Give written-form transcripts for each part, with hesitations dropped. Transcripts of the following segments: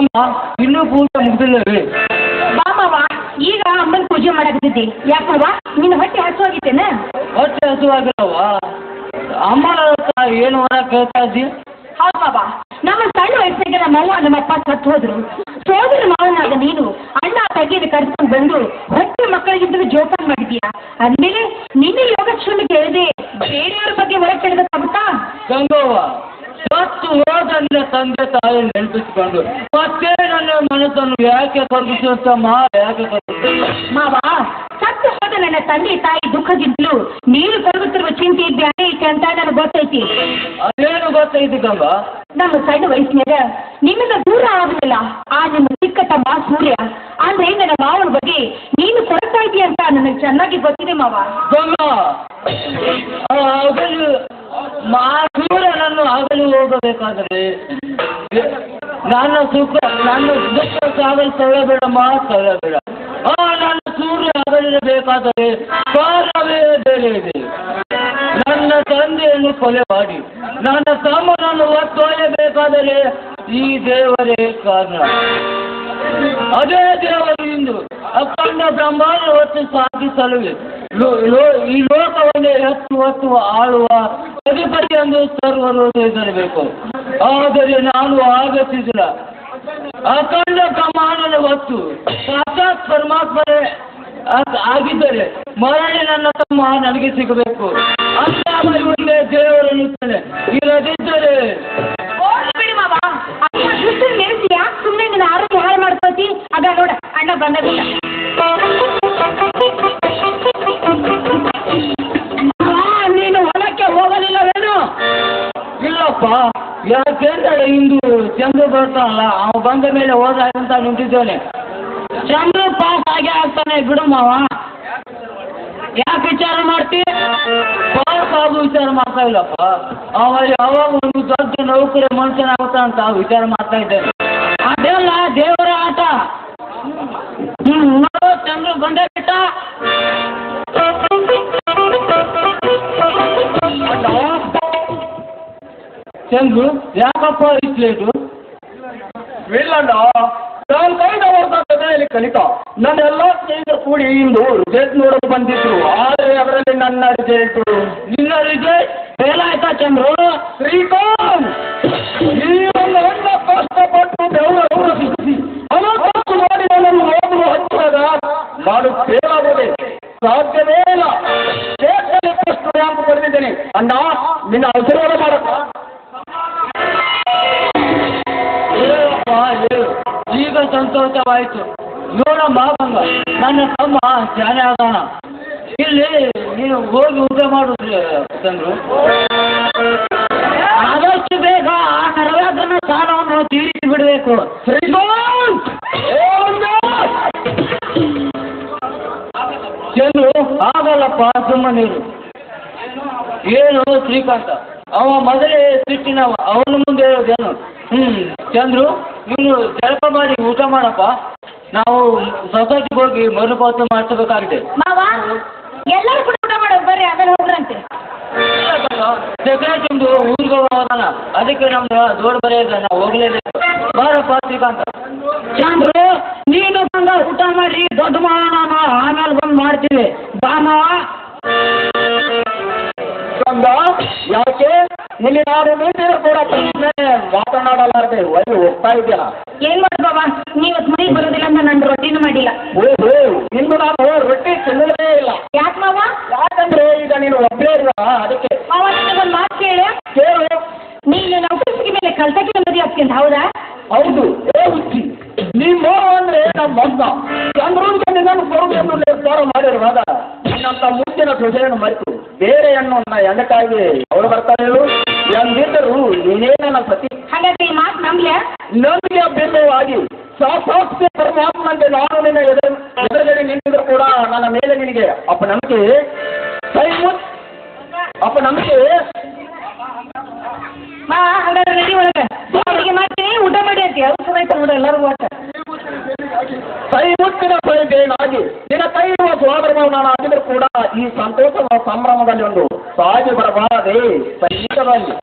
ಗಂಗ ಇನ್ನೂ ಪೂಜೆ ಮುಗಿದಿಲ್ಲವೇ? ಮಾವ ಈಗ ಅಮ್ಮನ ಪೂಜೆ ಮಾಡಕತ್ತಿದ್ದಿ. ಯಾಕವ್ವ ನಿನ್ನ ಹೊಟ್ಟೆ ಹಸುವಾಗಿತ್ತೇನ? ಹೊಟ್ಟೆ ಹಸುವಾಗಿಲ್ಲವ. ಅಮ್ಮನ ಹತ್ರ ಏನು ಹೊರ ಕೇಳ್ತಾ ಇದ್ದಿ? ಹೌದು ಮಾವ, ನಮ್ಮ ಸಣ್ಣ ವಯಸ್ಸಿಗೆ ನಮ್ಮವ್ವ ನಮ್ಮಪ್ಪ ಸತ್ತು ಹೋದ್ರು. ಸೋದರ ಮಾವನಾದ ನೀನು ಅಣ್ಣ ತಂಗಿನ ಕರ್ಕೊಂಡು ಬಂದು ಹೊಟ್ಟೆ ಮಕ್ಕಳಿಗಿಂತ ಜೋಪಾನ ಮಾಡಿದ್ಯಾ. ಅಂದ್ಮೇಲೆ ನಿನ್ನ ಯೋಗಕ್ಷೇಮ ಕೇಳಿದೆ, ಬೇರೆಯವ್ರ ಬಗ್ಗೆ ಹೊರ ಕೇಳಬೇಕಾಗುತ್ತಾ? ಗಂಗವ್ವ ಸತ್ತು ಹೋದ ತಂದೆ ತಾಯಿ ನೆನಪಿಸಿಕೊಂಡು ಮತ್ತೆ ನನ್ನ ಮನಸ್ಸನ್ನು ಯಾಕೆ ಕರ್ಗಿಸುತ್ತಮ್ಮ, ಯಾಕೆ ಮಾವ, ಸತ್ತು ಹೋದ ನನ್ನ ತಂದೆ ತಾಯಿ ದುಃಖದಿಂದಲೂ ನೀರು ಕರಗುತ್ತಿರುವ ಚಿಂತೆ ಬ್ಯಾರೆ ಐತೆ ಅಂತ ನನಗೆ ಗೊತ್ತೈತಿ. ಅದೇನು ಗೊತ್ತೈತಿ ಗಂಗ? ನಮ್ಮ ಸಣ್ಣ ವಯಸ್ಸಿನಾಗ ನಿಮ್ಮಿಂದ ದೂರ ಆಗಲಿಲ್ಲ ಆ ನಿಮ್ಮ ಚಿಕ್ಕ ತಮ್ಮ ಸೂರ್ಯ. ಅಂದ್ರೆ ನನ್ನ ಮಾವನ ಬಗ್ಗೆ ನೀನು ಕೊಡ್ತಾ ಇದೀಯ ಅಂತ ನನಗೆ ಚೆನ್ನಾಗಿ ಗೊತ್ತಿದೆ ಮಾವ. ಗಂಗ ಸೂರ್ಯನನ್ನು ಆಗಲು ಹೋಗಬೇಕಾದರೆ ನನ್ನ ದುಃಖ ಸಾಗಲು ತಳ್ಳಬೇಡಮ್ಮ, ತಳ್ಳಬೇಡ. ನನ್ನ ಸೂರ್ಯ ಆಗಲಿರಬೇಕಾದರೆ ಕಾರಣವೇ ಬೇರೆ ಇದೆ. ನನ್ನ ತಂದೆಯನ್ನು ಕೊಲೆ ಮಾಡಿ ನನ್ನ ತಮ್ಮನನ್ನು ಒತ್ತೊಯ್ಯಬೇಕಾದರೆ ಈ ದೇವರೇ ಕಾರಣ. ಅದೇ ದೇವರು ಇಂದು ಅಖಂಡ ಬ್ರಹ್ಮಾಂಡ ಹೊತ್ತು ಸಾಧಿಸಲು ಈ ಲೋಕವನ್ನೇ ಹೊತ್ತು ಆಳುವ ಅಧಿಪತಿ ಎಂದು ಸರ್ವರು ತಿಳಿದಿರಬೇಕು. ಆದರೆ ನಾನು ಆಗತಿದ್ದಿಲ್ಲ. ಅಖಂಡ ಬ್ರಹ್ಮಾಂಡದ ಹೊತ್ತು ಸಾಕ್ಷಾತ್ ಪರಮಾತ್ಮನೇ ಆಗಿದ್ದರೆ ಮರಳಿ ನನ್ನ ತಮ್ಮ ನನಗೆ ಸಿಗಬೇಕು. ಒಂದೇ ದೇವರನ್ನುತ್ತೇನೆ. ಇರದಿದ್ದರೆ ಬಿಡಿ ಮಾವ, ನೆನೆಸಿ ಯಾಕೆ ಸುಮ್ಮನೆ ನಿನ್ನ ಆರೋಗ್ಯ ಹಾಳು ಮಾಡ್ಕೋತಿ? ಅದ ನೋಡ ಅಣ್ಣ ಬಂದ. ನೀನು ಹೊಲಕ್ಕೆ ಹೋಗಲಿಲ್ಲವೇನು? ಇಲ್ಲಪ್ಪ, ಯಾಕೆಂದರೆ ಇಂದು ಚಂದ್ರ ಬರ್ತಾನಲ್ಲ, ಅವ ಬಂದ ಮೇಲೆ ಹೋದ ಅಂತ ನಿಂತಿದ್ದೇನೆ. ಚಂದ್ರ ಪಾಸ್ ಆಗೇ ಆಗ್ತಾನೆ ಬಿಡು ಮಾವ. ಯಾಕೆ ವಿಚಾರ ಮಾಡ್ತಿ? ಪಾಸ್ ಆಗು ವಿಚಾರ ಮಾಡ್ತಾ ಇಲ್ಲಪ್ಪ. ಅವ ಯಾವಾಗ ಒಂದು ದೊಡ್ಡ ನೌಕರಿ ಮನುಷ್ಯನಾಗುತ್ತ ಅಂತ ವಿಚಾರ ಮಾಡ್ತಾ ಇದ್ದೇನೆ. ಅದೆಲ್ಲ ದೇವರ ಆಟ. ಚಂದ್ರ ಬಂದೇ ಬಿಟ್ಟ. ಚಂದ್ರು ಯಾಕಪ್ಪ ಇಷ್ಟು ಲೇಟು? ಇಲ್ಲಣ್ಣ, ನಾನು ಕಳೆದ ವರ್ಷ ಜೊತೆಯಲ್ಲಿ ಕಲಿತ ನನ್ನ ಎಲ್ಲ ಸ್ನೇಹಿತರು ಕೂಡಿ ಇಂದು ರಿಸಲ್ಟ್ ನೋಡಲು ಬಂದಿದ್ರು. ಆದರೆ ಅದರಲ್ಲಿ ನನ್ನ ರಿಸಲ್ಟು. ನಿನ್ನ ರಿಸಲ್ಟ್ ಫೇಲ್ ಆಯ್ತಾ ಚಂದ್ರು? ಶ್ರೀಕಾಂತ್, ಈ ಒಂದು ಹೆಣ್ಣ ಕಷ್ಟಪಟ್ಟು ಬೆವರು ಸಿಕ್ಕಿಸಿ ಹಣ ಖರ್ಚು ಮಾಡಿ ನನ್ನನ್ನು ಓದಲು ಹಚ್ಚಿದಾಗ ನಾನು ಫೇಲ್ ಆಗೋದೆ ಸಾಧ್ಯವೇ ಇಲ್ಲ. ದೇಶದಲ್ಲಿ ಫಸ್ಟ್ ರ್ಯಾಂಕ್ ಪಡೆದಿದ್ದೇನೆ. ಅಣ್ಣ, ನಿನ್ನ ಆಶೀರ್ವಾದ ಮಾಡಕ್ಕ. ಈಗ ಸಂತೋಷವಾಯಿತು. ನೋಡಮ್ಮ ಗಂಗ, ನನ್ನ ತಮ್ಮ ಶಾಲೆ ಆಗೋಣ. ಇಲ್ಲಿ ನೀನು ಹೋಗಿ ಊಟ ಮಾಡುದು ಚಂದ್ರು. ಆದಷ್ಟು ಬೇಗ ಆ ಸರ್ವಾಗನ ಸಾಲವನ್ನು ತೀರಿಸಿ ಬಿಡಬೇಕು. ಚಂದ್ರು ಆಗಲ್ಲಪ್ಪ, ಸುಮ್ಮನಿರು. ಏನು ಶ್ರೀಕಾಂತ, ಅವ ಮೊದಲೇ ಸಿಟ್ಟಿನವ, ಅವನ ಮುಂದೆ ಹೇಳೋದೇನು? ಚಂದ್ರು, ನೀನು ಜಳಕ ಮಾಡಿ ಊಟ ಮಾಡಪ್ಪ. ನಾವು ಸೊಸೈಟಿಗೆ ಹೋಗಿ ಮರುಪಾವತಿ ಮಾಡಿಸಬೇಕಾಗಿದೆ. ಮಾವ, ಎಲ್ಲರೂ ಕೂಡ ಊಟ ಮಾಡೋದು ಬರ್ರಿ, ಆಮೇಲೆ ಹೋಗ್ರಂತೆ. ಸೆಕ್ರೆಟರಿದು ಊರಿಗೆ ಹೋಗೋಣ, ಅದಕ್ಕೆ ನಮ್ದು ದೊಡ್ಡ ಬರೆ ಇದೆ, ನಾವು ಹೋಗ್ಲೇಬೇಕು. ಬಾರಪ್ಪ ಶ್ರೀಕಾಂತ. ಚಂದ್ರು, ನೀನು ಬಂದ ಊಟ ಮಾಡಿ ದೊಡ್ಡ ಮಾವ ಆಮೇಲೆ ಬಂದು ಮಾಡ್ತೀವಿ. ಬಾ ಮಾವ. ಗಂಗ, ಯಾಕೆ ಇಲ್ಲಿ ನಾನು ನಿಂತಿದ್ರು ಕೂಡ ಮಾತನಾಡಲಾರದೆ ಒಳ್ಳೆ ಹೋಗ್ತಾ ಇದೆಯಲ್ಲ? ಏನ್ ಮಾಡ ಬಾಬಾ, ನೀವತ್ತು ಮನೆಗೆ ಬರೋದಿಲ್ಲ ಅಂತ ನಾನು ರೊಟ್ಟಿನೂ ಮಾಡಿಲ್ಲ. ಓಹೋ, ಇಂದು ನಾನು ರೊಟ್ಟಿ ತಿನ್ನಲೇ ಇಲ್ಲ. ಯಾಕೆ ಮಾವ? ಯಾಕಂದ್ರೆ ಈಗ ನೀನು ಒಬ್ಬರೇ ಇಲ್ಲ, ಅದಕ್ಕೆ. ಮಾವ, ಒಂದು ಮಾತು ಕೇಳು. ನೀನು ನೌಕರಿ ಮೇಲೆ ಕಲ್ತಕ್ಕೆ ಮದುವೆ ಆಗ್ತೀನಿ, ಹೌದಾ? ಹೌದು. ಏ ಹುಚ್ಚಿ, ನಿಮ್ಮ ಅಂದ್ರೆ ನಮ್ಮ ಮಗ್ನ ಚಂದ್ರನ್ಗೆ ನಿನ್ನನ್ನು ಕೊಡುಗೆಯನ್ನು ನಿರ್ಧಾರ ಮಾಡಿರುವಾಗ ನಿನ್ನಂತ ಮುಂಚಿನ ಸೊಸೆಯನ್ನು ಮರೆತು ಬೇರೆ ಹೆಣ್ಣನ್ನ ಎಂದಕ್ಕಾಗಿ ಅವಳು ಬರ್ತಾರೆ ಹೇಳು? ಎಂದಿದ್ದರು ನೀನೇ ನನ್ನ ಸತಿ. ಹಾಗಾದ್ರೆ ಈ ಮಾತು ನಂಬ್ಲೆ? ನಂಬಿಕೆ ಭಿನ್ನವಾಗಿ ಸಾಕ್ಷಾತ್ ಪರಮಾತ್ಮಂತೆ ನಾನು ನಿನ್ನ ಎದುರುಗಡೆ ನಿಂತಿದ್ರು ಕೂಡ ನನ್ನ ಮೇಲೆ ನಿನಗೆ ಅಪನಂಬಿಕೆ ಅಪನಂಬಿಕೆ. ಹಾಗಾದ್ರೆ ರೆಡಿ ಒಳಗೆ ಅಡುಗೆ ಮಾಡ್ತೀನಿ, ಊಟ ಮಾಡಿ ಅಂತೀವಿ. ಅವಸರ ಆಯ್ತು ನೋಡ ಎಲ್ಲರಿಗೂ ಒಟ್ಟ. ಕೈ ಮುಟ್ಟಿನ ಸೈಬೇನಾಗಿ ನಿನ್ನ ಕೈ ಇರುವ ಸೋದರ ನಾನು ಆಗಿದ್ರು ಕೂಡ ಈ ಸಂತೋಷದ ಸಂಭ್ರಮದಲ್ಲಿ ಒಂದು ಸಾಗಿ ಬರಬಾರದೆ ಸಂಗೀತದಲ್ಲಿ.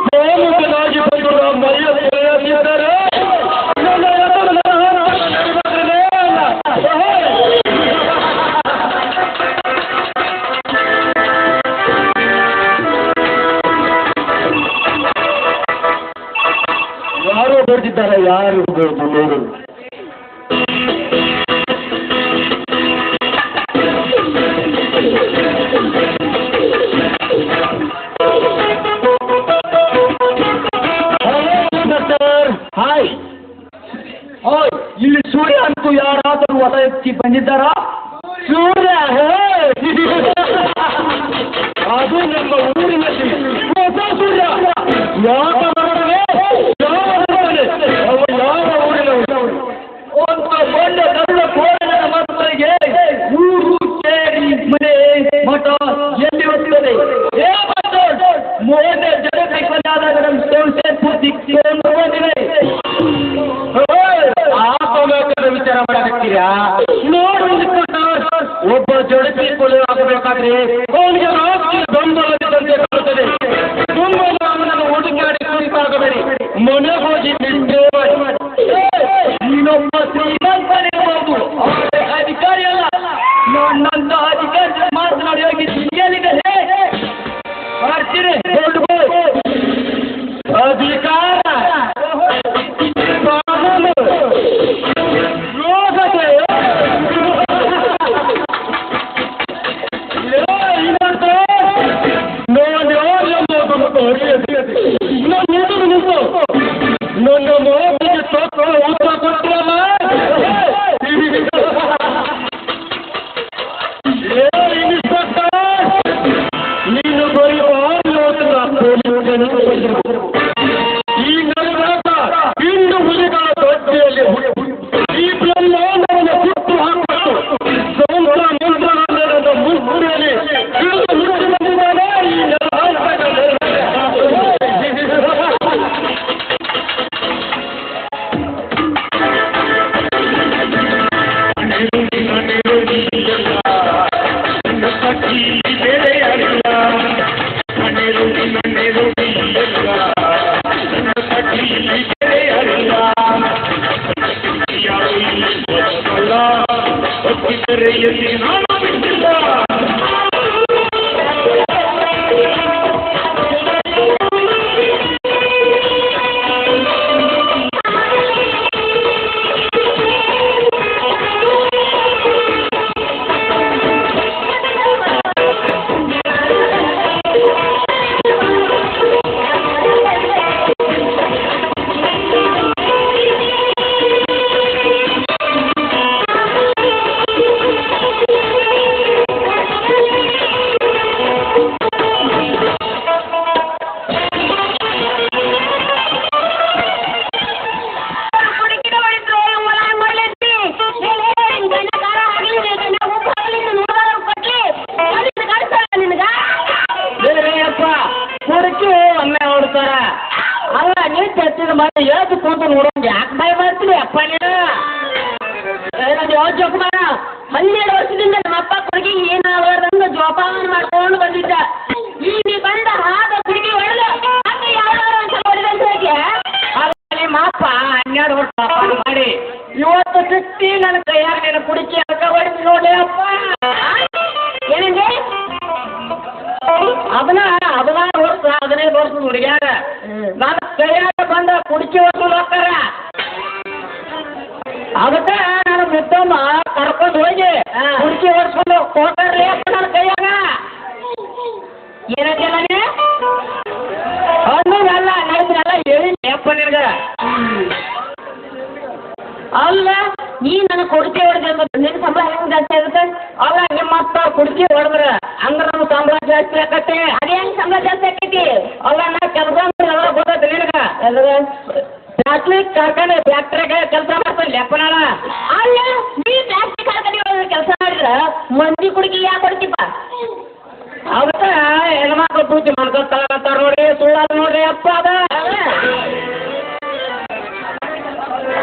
ಪ್ರೇಮಿಕನಾಗಿ ಬಂದು ಮೈಯ ತೊಳೆಯದಿದ್ದರೆ ಯಾರು ಬರ್ತಿದ್ದಾರೆ, ಯಾರು ನೋಡು. ಹಾಯ್, ಇಲ್ಲಿ ಸೂರ್ಯ ಅಂತೂ ಯಾರಾದರೂ ಹೊಸ ಎತ್ತಿ ಬಂದಿದ್ದಾರಾ? ಸೂರ್ಯ ಅದು ನಮ್ಮ ಊರಿನಲ್ಲಿ ಹೊಸ ಸೂರ್ಯ. ಯಾವ ಊರಿನ ಒಂದು ಒಳ್ಳೆ ನನ್ನ ಕೋರಿನ ಮಕ್ಕಳಿಗೆ ಊರು ಕೇರಿ ಮನೆ ಮಠ ಎಲ್ಲಿ ಹೋಗ್ತದೆ? ಮೊನ್ನೆ ಜನತೆಗೆ ಬಂದಾದಾಗ ನಮ್ಮ ಸಂಸ್ಥೆ ಪೂರ್ತಿ ಬಂದಿದೆ. ವಿಚಾರ ಮಾಡಾಕತ್ತೀರಾ? ನೋಡಿ, ಒಬ್ಬ ಜಡತಿಗಳು ಆಗಬೇಕಾದ್ರೆ ಅವನಿಗೆ ರಾಷ್ಟ್ರೀಯ ಬೆಂಬಲವಿದ್ದಂತೆ ಕಾಣುತ್ತದೆ. ಬೆಂಬಲ ಅವನನ್ನು ಹುಡುಕಾಡಿ ಕುರಿತಾಗಬೇಡಿ, ಮನೆ ಹೋಗಿ ನಿಂತೆ ನೀನೊಬ್ಬ ಶ್ರೀಮಂತನಿರಬಹುದು, ಅಧಿಕಾರಿ ಅಲ್ಲ. ನನ್ನಂತ ಅಧಿಕಾರಿ ಮಾತನಾಡಿ ಹೋಗಿ ಏನಿದೆ ಮಾಡ್ತೀರಿ? ಅಧಿಕಾರ ನನ್ನ ಮಾತಿಗೆ ತಕ್ಕ ಉತ್ತರ ಕೊಡ್ತೀರಲ್ಲ. ನೀನು ಬರೀ ಈ ನಗರದ ಹಿಂಡು ಹುಲಿಗಳ ದೊಡ್ಡೆಯಲ್ಲಿ ಈ ಬ್ರಹ್ಮಾಂಡವನ್ನು ಸುಟ್ಟು ಹಾಕಬೇಕು. ಸಮುದ್ರ ಮಂತ್ರಗಳ ಮುಸ್ತಿಯಲ್ಲಿ ಹಿಡಿದು ಹುಟ್ಟಿ ಬಂದಿದ್ದಾನೆ ಈ ಅಲ್ಲ, ನೀವು ಚರ್ಚಿದ ಮಾಡಿ ಹೇಳ್ತು ಕೂತು ನೋಡೋಣ. ಯಾಕೆ ಭಯ ಮಾಡ್ತೀರಿ ಅಪ್ಪ? ನೀನು ಜೋಕ್ ಮಾಡ 12 ವರ್ಷದಿಂದ ನಮ್ಮಪ್ಪ ಕೊಡುಗೆ ಏನಾಗದಂಗ ಜೋಪಾನ ಮಾಡ್ಕೊಂಡು ಬಂದಿದ್ದ. ಈಗ ಬಂದ ಹಾದ ಹುಡುಗಿ ಹೊಡೆದ ಯಾವ ಹೊಡೆದಂತ ಹೋಗಿ ನಿಮ್ಮಪ್ಪ 12 ವರ್ಷ ಮಾಡಿ ಇವತ್ತು ಸಿಕ್ತಿ ನನ್ನ ಕೈಯಾಗ ನೀನು ಕುಡಿಕೆ ಅರ್ಕ ಹೊಡೆದು ನೋಡಿ ಅಪ್ಪ. ಏನಂದ್ರೆ ಅದನ್ನ 16 ವರ್ಷ 15 ವರ್ಷದ ಹುಡುಗ್ಯಾರ ನನ್ನ ಕೈಯಾಗ ಬಂದ ಕುಡಿಕೆ ವಸೂಲ್ ಹೋಗ್ತಾರ. ಅದಕ್ಕ ನಾನು ಮುದ್ದಮ್ಮ ಕರ್ಕೊಂಡು ಹೋಗಿ ಕುಡಿಕೆ ಹೊಡ್ಸ್ಕೊಂಡು ಕೊಡ್ತಾರ್ರಿ ಅಪ್ಪ ನನ್ನ ಕೈಯಾಗ. ಏನಂತಿಲ್ಲ ನೀ ಅನ್ನೋದಲ್ಲ ನಡೆದ್ರಲ್ಲ ಹೇಳಿನಿ ಅಪ್ಪ ನಿನಗ. ಅಲ್ಲ ನೀ ನನಗೆ ಕುಡಿಕೆ ಹೊಡೆದ ನಿನ್ನ ಸಂಬಳ ಹೆಂಗ್ ಜಾಸ್ತಿ ಆಗುತ್ತೆ? ಅಲ್ಲ ನಿಮ್ಮಪ್ಪ ಕುಡಿಕೆ ಹೊಡೆದ್ರ ಅಂದ್ರೆ ನಮ್ಮ ಸಂಬಳ ಜಾಸ್ತಿ ಆಕತ್ತೆ. ಅದೇ ಹೆಂಗ್ ಸಂಬಳ ಜಾಸ್ತಿ ಆಕೈತಿ? ಅಲ್ಲ ನಾ ಕೆಲಸ ಎಲ್ಲ ಗೊತ್ತೈತಿ ನಿನಗ. ಫ್ಯಾಕ್ಟ್ರಿ ಕಾರ್ಖಾನೆ ಫ್ಯಾಕ್ಟ್ರಿಯಾಗ ಕೆಲಸ ಮಾಡ್ತಾನೆ ಅಪ್ಪ ನಾಳ. ಅಲ್ಲ ನೀ ಫ್ಯಾಕ್ಟ್ರಿ ಕಾರ್ಖಾನೆ ಕೆಲಸ ಮಾಡಿದ್ರ ಮಂದಿ ಕುಡಿಕೆ ಯಾಕೆ ಹೊಡ್ತಿಪ್ಪ? ಅವತ್ತ ಹೆಣ್ಮಕ್ಳು ಪೂಜೆ ಮಾಡ್ಕೊತಾರ ನೋಡಿ, ಸುಳ್ಳ ನೋಡ್ರಿ ಅಪ್ಪ ಅದ.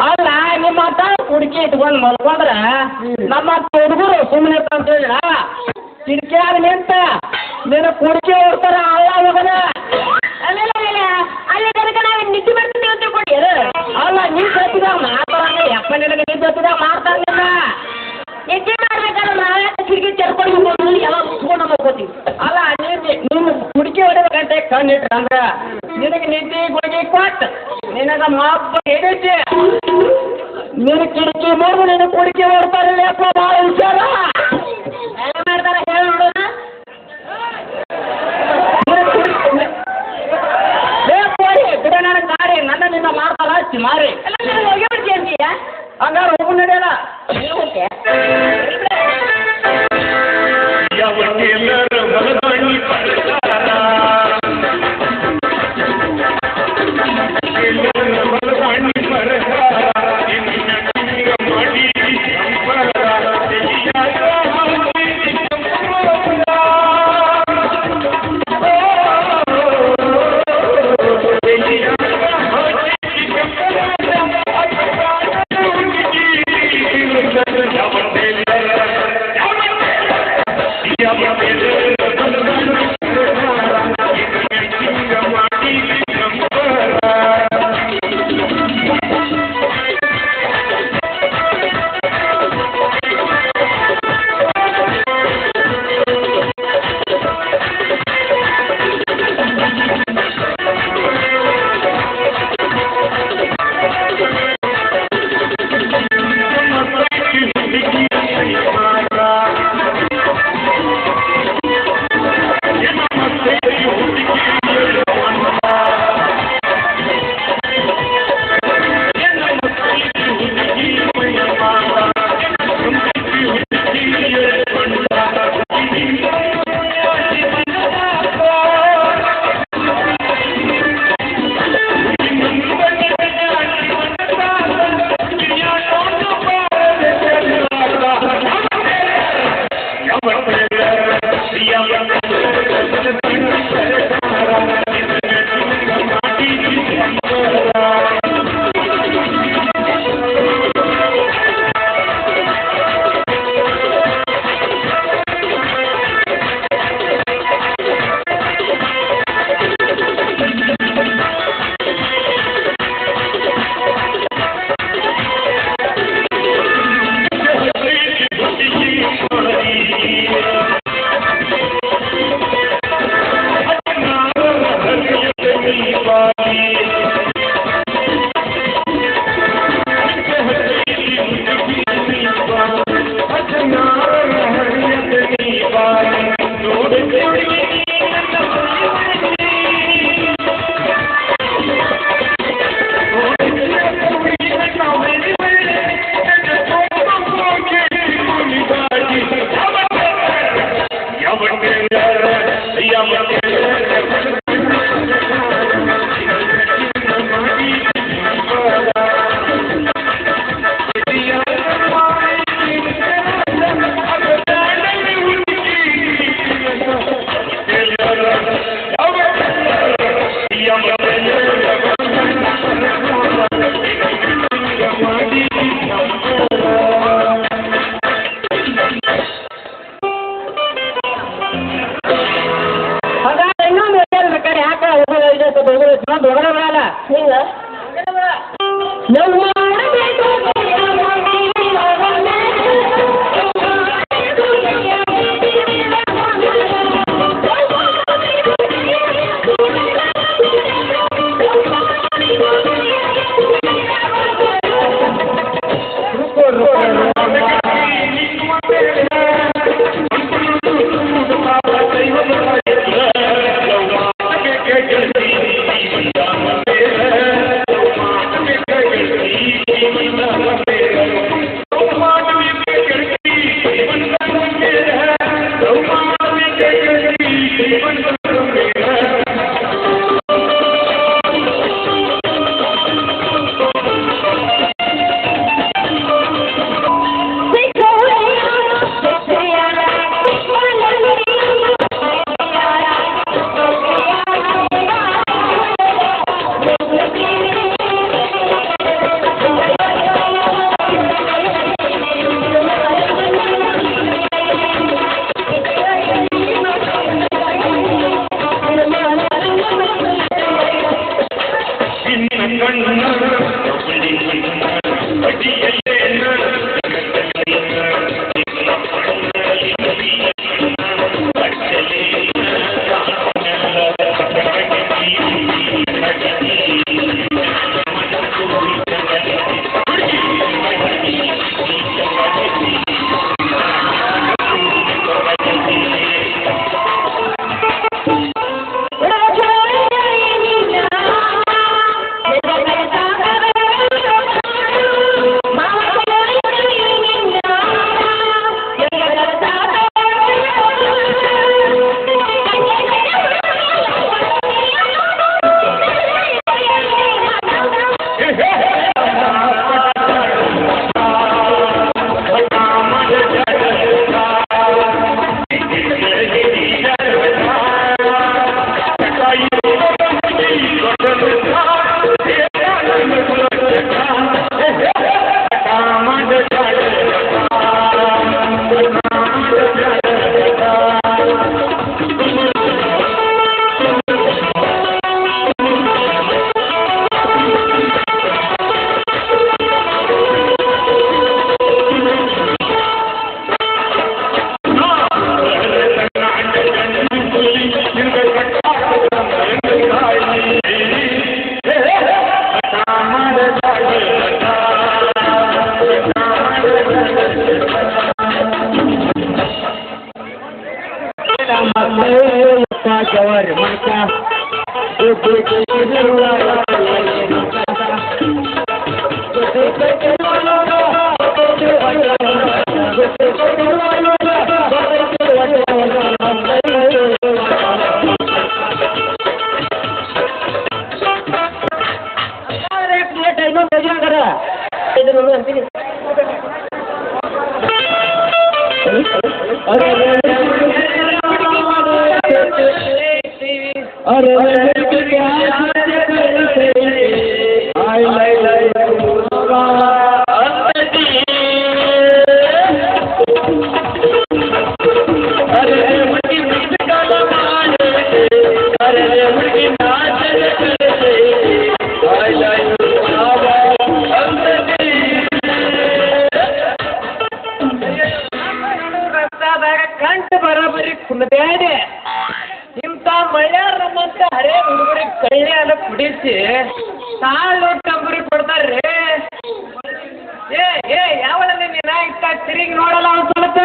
ಅಲ್ಲ ನಿಮ್ಮ ಕುಡಿಕೆ ಇಟ್ಕೊಂಡು ಮಲ್ಕೊಂಡ್ರ ನಮ್ಮ ಹುಡುಗರು ಸುಮ್ಮನೆ ಅಂತ ಹೇಳ ಕಿಟಕಿಯಾಗ ನಿಂತ ನಿನ್ನ ಕುಡಿಕೆ ಹೊಡ್ತಾರ ಅಲ್ಲ ಹೋಗನ. ಅಲ್ಲಿ ತನಕ ನಾವು ನಿದ್ದೆ ಮಾಡ್ತೀವಿ ಅಂತ ತಿಳ್ಕೊಂಡಿ. ಅಲ್ಲ ನೀ ಸತ್ತಿದಾಗ ಮಾಡ್ತಾರ ಯಪ್ಪ ನಿನಗೆ ನೀ ಸತ್ತಿದಾಗ ಮಾಡ್ತಾರ ನಿದ್ದೆ ಮಾಡ್ಬೇಕಾದ್ರೆ ನಾವೇ ಕಿಟಕಿ ತೆರ್ಕೊಂಡು ಎಲ್ಲ ಮುಚ್ಕೊಂಡು ಹೋಗ್ತೀವಿ. ಅಲ್ಲ ನೀನು ಕುಡಿಕೆ ಹೊಡಿಬೇಕಂತೆ ಕಣ್ಣಿಟ್ರ ಅಂದ್ರ ನಿನಗೆ ನಿದ್ದೆ ಗುಡಿಗೆ ಕೊಟ್ಟು ನಿನಗ ಮಬ್ಬ ಹಿಡಿತಿ ನಿನ್ನ ಕಿಟಕಿ ನೋಡು ನಿನ್ನ ಕುಡಿಕೆ ಹೊಡ್ತಾರಲ್ಲ ಯಪ್ಪ ಭಾಳ ಹುಷಾರ. ಏನ್ ಮಾಡ್ತಾರ ಹೇಳಿ ನೋಡೋಣ. ಬಿಡ ನನ್ನ ಗಾಡಿ ನನ್ನ ನಿನ್ನ ಮಾಡ್ತಾರ ಹಚ್ಚಿ ಮಾರಿ ಹೋಗಿ ಬಿಡ್ತೀಯ ಅಂತೀಯ. ಹಂಗಾರ ಹೋಗು ನಡೆಯಲ್ಲ. ಮನಕ ಜವಾರಿ ಮನಕ ಕಂಡು ಬರೋಬರಿ ಕುಣಬೇಡಿ ಇಂಥ ಮಳ್ಯಾರ ನಮ್ಮಂತ ಹರೇ ಹುಡುಗರಿಗೆ ಕಳ್ಳಿಯಲ್ಲ ಕುಡಿಸಿ ಸಾಲು ತಂಬರಿ ಕೊಡ್ತಾರ್ರಿ. ಏ ಯಾವಳ ನೀನ ಇತ್ತ ತಿರುಗಿ ನೋಡಲ್ಲ ಒಂದು ಸ್ವಲ್ಪ.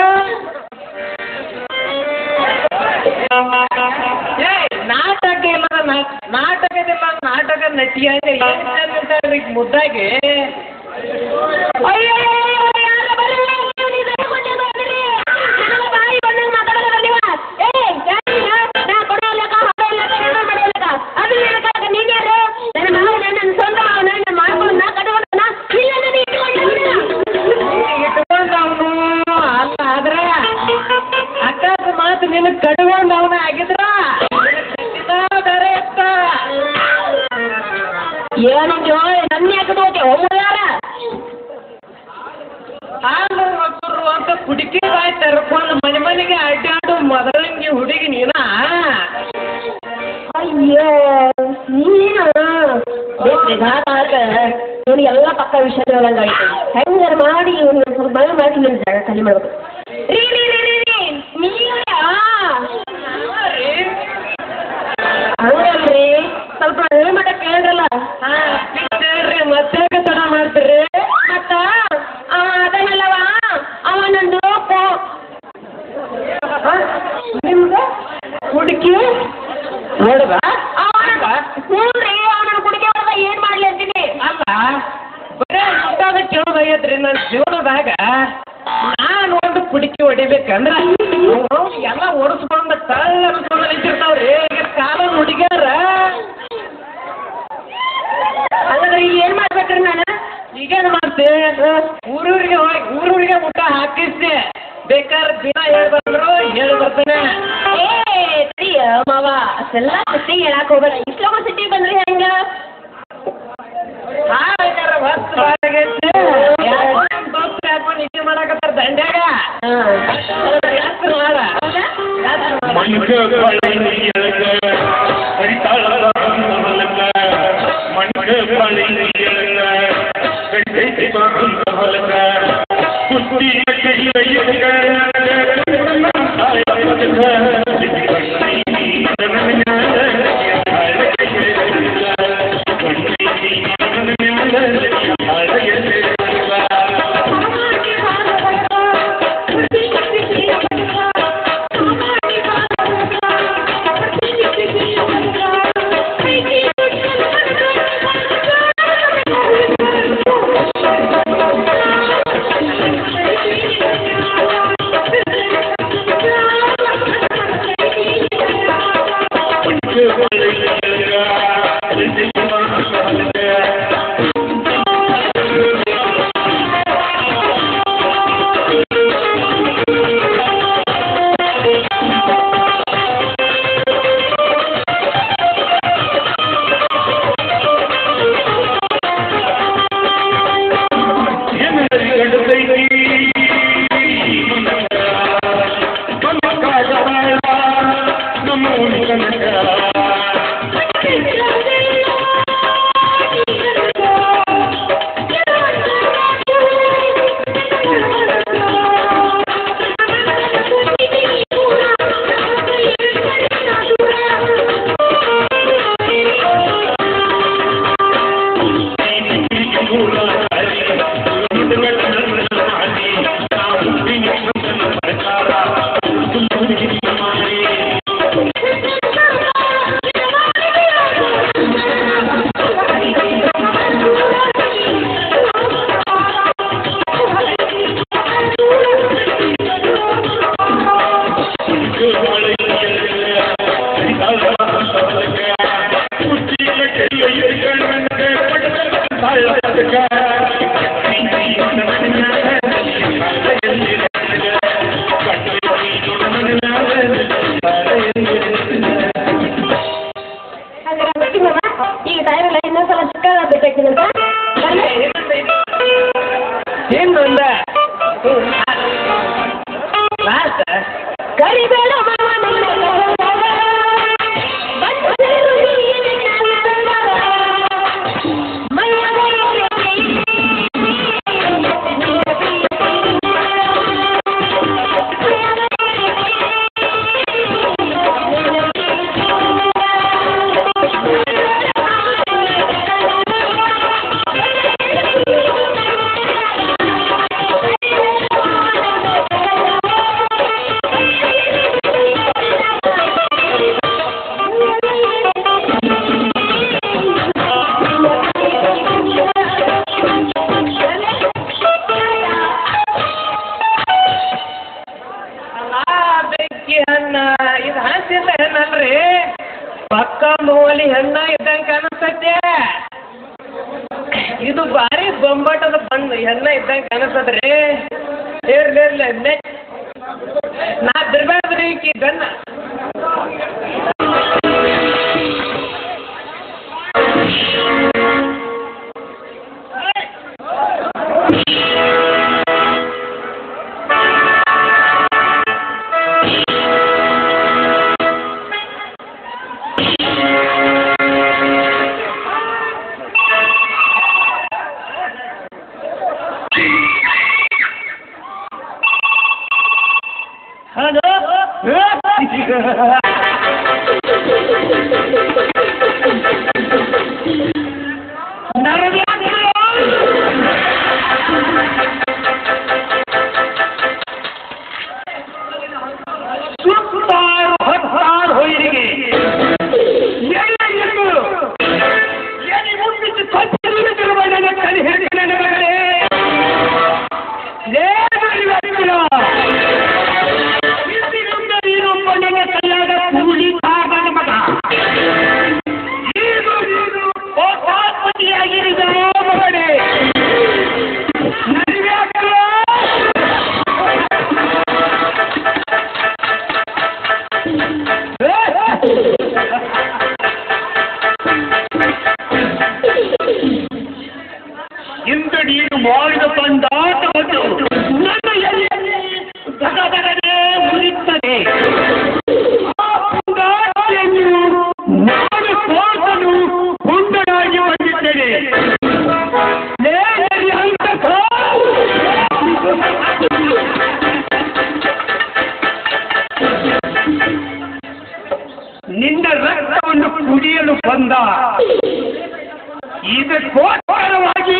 ನಾಟಕ ಇಲ್ಲದ ನಾಟಕದಿಲ್ಲ ನಾಟಕ ನಟಿಯಾಗಿ ಮುದ್ದಾಗಿ ಅಯ್ಯೋ ನಿನ್ನ ಕಟ್ಕೊಂಡು ಅವನ ಆಗಿದ್ರ ಬೇರೆ ಇತ್ತ ಏನಂಜೋ ನನ್ನ ಯಾಕೆ ಹೋಗಿ ಹೋಗ್ಯಾರ ಹಾಲು ಮಕ್ಕಳು ಅಂತ ಕುಡಿಕೆ ಬಾಯಿ ತೆರ್ಕೊಂಡು ಮನೆಗೆ ಅಡ್ಡಾಡು ಮೊದಲಂಗಿ ಹುಡುಗಿ ನೀನ. ಅಯ್ಯೋ ನೀನು ಇವನಿಗೆಲ್ಲ ಪಕ್ಕ ವಿಷಯ ಹೇಳಂಗಾಯ್ತು. ಹೆಂಗಾರ ಮಾಡಿ ಇವನಿಗೆ ಸ್ವಲ್ಪ ಮಳೆ ಮಾಡಿ ನಿನ್ನ ಜಾಗ ಖಾಲಿ ಮಾಡ್ಬೇಕು. ಹಂಗಲ್ರಿ ಸ್ವಲ್ಪ ಹಳ್ಳಿ ಮಠ ಕೇಳಿದ್ರಲ್ಲ ಹೇಳ್ರಿ ಮತ್ತೆ ತಡ ಮಾಡ್ತೀರಿ ಮತ್ತ ಅದನ್ನಲ್ಲವ ಅವನೊಂದು ನಿಮ್ದು ಹುಡುಕಿ ನೋಡುವ ಹ್ಞೂನ್ರಿ ಅವನ ಕುಡಿಕೆ ಒಳಗ ಏನ್ ಮಾಡ್ಲಿ ಅಂತೀನಿ. ಅಲ್ಲ ಬರೇ ಊಟದ ಕೇಳೋದಾಗೈತ್ರಿ ನನ್ನ ಜೀವನದಾಗ ನಾನು ಒಂದು ಕುಡಿಕೆ ಹೊಡಿಬೇಕಂದ್ರ ಎಲ್ಲ ಓಡಿಸ್ಕೊಂಡು ತಳ್ಳಿಸ್ಕೊಂಡು ನಿಂತಿರ್ತಾವ್ರಿ. ಈಗ ಕಾಲ ಹುಡುಗ್ಯಾರ ಹಾಗಾದ್ರೆ ಈಗ ಏನ್ ಮಾಡ್ಬೇಕ್ರಿ ನಾನು? ಈಗೇನು ಮಾಡ್ತೆ ಊರೂರಿಗೆ ಊಟ ಹಾಕಿಸ್ತೆ ಬೇಕಾದ್ರೆ ದಿನ ಹೇಳಿ ಬರ್ತೇನೆ. ಏ ಮಾವ ಅಷ್ಟೆಲ್ಲ ಸಿಟ್ಟಿಗೆ ಹೇಳಕ್ ಹೋಗಲ್ಲ. ಇಷ್ಟೊಂದು ಸಿಟ್ಟಿಗೆ ಬಂದ್ರಿ ಹೆಂಗ? ಹೊತ್ತು ಬಾರಾಗೈತೆ ದೋಸ್ತ ಹಾಕೊಂಡು ನಿದ್ದೆ ಮಾಡಕತ್ತಾರ ದಂಡ್ಯಾಗ ಮಾಡ ಬೇಕಾದಂತ ಹಿಂದೊಂದ ಲಾಸ್ಟ್ ಕರಿಬೇಡ ಇದು ಹಾಸಿಲ್ಲ ಹೆಣ್ಣಲ್ರಿ ಪಕ್ಕ ಮೂವಲಿ ಹೆಣ್ಣ ಇದ್ದಂಗೆ ಕಾಣಿಸ್ತೈತೆ ಇದು ಭಾರಿ ಬೊಂಬಾಟದ ಹೆಣ್ಣ ಇದ್ದಂಗೆ ಕಾಣಿಸ್ತದ್ರಿ ಇರ್ಲಿ ನಾ ಬಿರ್ಬೇಡ್ರಿ ಈಕಿ ಗನ್ನ ಇಂದು ನೀನು ಮಾಡಿದ ಬಂದಾಟವನ್ನು ನನ್ನ ಎದೆಯಲ್ಲಿ ದಗದಗನೆ ಮುರಿಯುತ್ತದೆ. ಆ ಬಂದಾಟವನ್ನು ನಾನು ಸೋತನು ಪುಂಡನಾಗಿ ಬಂದಿದ್ದೇನೆ. ನಿನ್ನ ರಕ್ತವನ್ನು ಕುಡಿಯಲು ಬಂದ ಇದಕ್ಕೋಸ್ಕರವಾಗಿ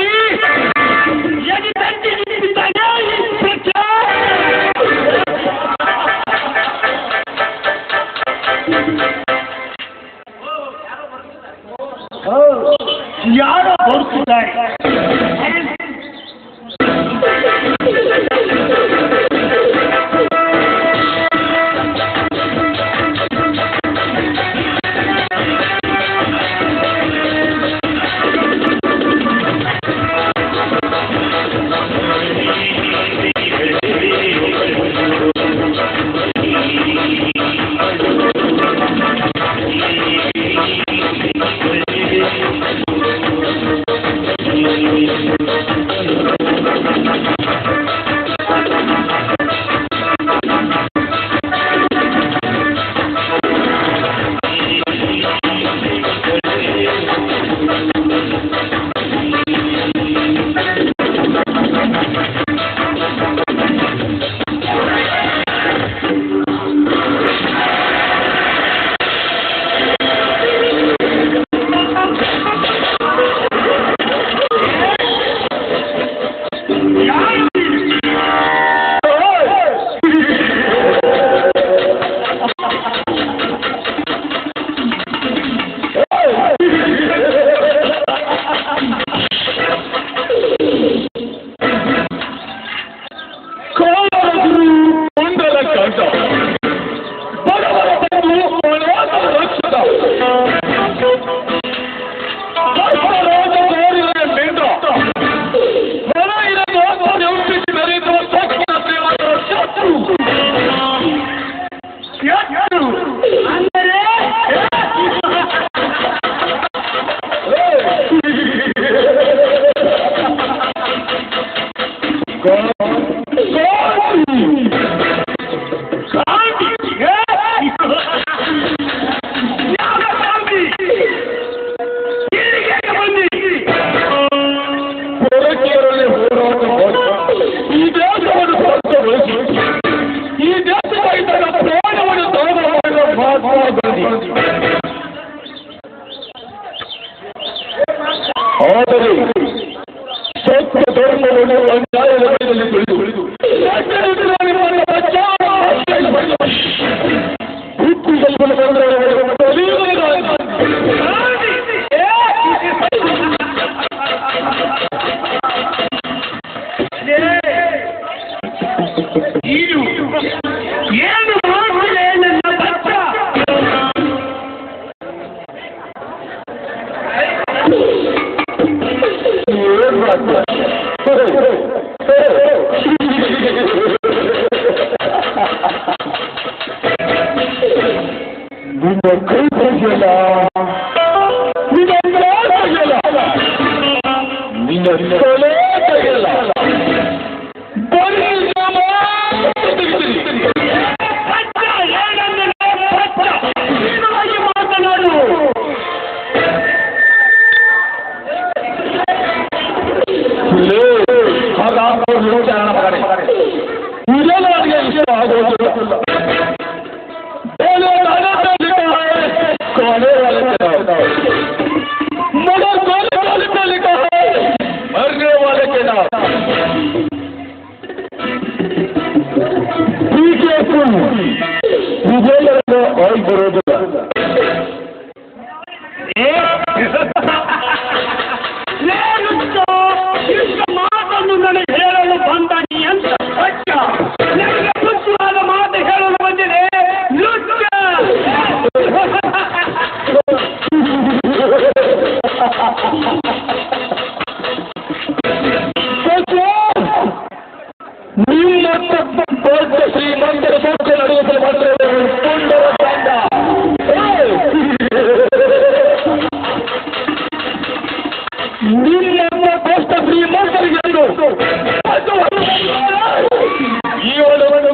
ಯಾರೋ ಬರುತ್ತಿದ್ದಾರೆ. ತೆಗೆಯಲ್ಲ ನಿನ್ನ ತೆಗೆಯಲ್ಲ ನಿನ್ನ ಕೊಲೆ ತೆಗೆಯಲ್ಲ ಬರೀ ಮಾತನಾಡು ಹಾಗಾಗೋದು ಇದೆಲ್ಲ ನನಗೆ ಇಷ್ಟ ಆಗೋದಿಲ್ಲ कोने वाले के नाम मगर कोने वाले पे लिखा है मरने वाले के नाम ठीक है सुन मुझे लगता और बरोबर ಇಷ್ಟು ಮಾತನ್ನು ನನಗೆ ಹೇಳಲು ಬಂದ ನೀ ಅಂತ ಸತ್ಯ ನನಗೆ ಸುತ್ತವಾದ ಮಾತು ಹೇಳಲು ಬಂದಿದೆ ನಿಮ್ಮ ಶ್ರೀಮಂತರ ಸಂಸ್ಥೆ ನಡೆಸಲು ಬಂದಿರುವ ಪುಂಡರ ತಂಡ ನಿಮ್ಮ ದೋಸ್ತ ಶ್ರೀಮಂತರಿಗೆ ಈ ಒಳವನ್ನು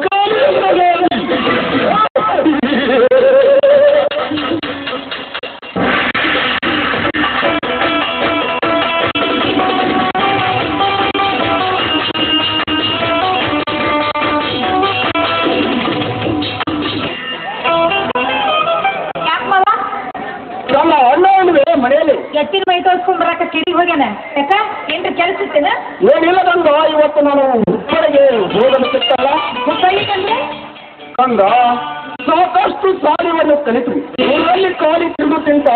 ಮನೆಯಲ್ಲಿ ಎತ್ತಿನ ಮೈ ತೋರಿಸ್ಕೊಂಡ್ ಬರಾಕ ಕಿಡಿಗೆ ಹೋಗ್ಯಾನ ಯಾಕ ಏನ್ರ ಕೆಲಸ ಇತ್ತೇನ ಏನಿಲ್ಲ ಗಂಗ ಇವತ್ತು ನಾನು ಉಪ್ಪಳಿಗೆ ಹೋಗಲು ಸಿಗ್ತಲ್ಲ ಮುಪ್ಪಳಿಗಂದ್ರೆ ಗಂಗ ಸಾಕಷ್ಟು ಸಾಲಿವನ್ನು ಕಲಿತು ಊರಲ್ಲಿ ಖಾಲಿ ತಿರುಗುತ್ತಿಂತ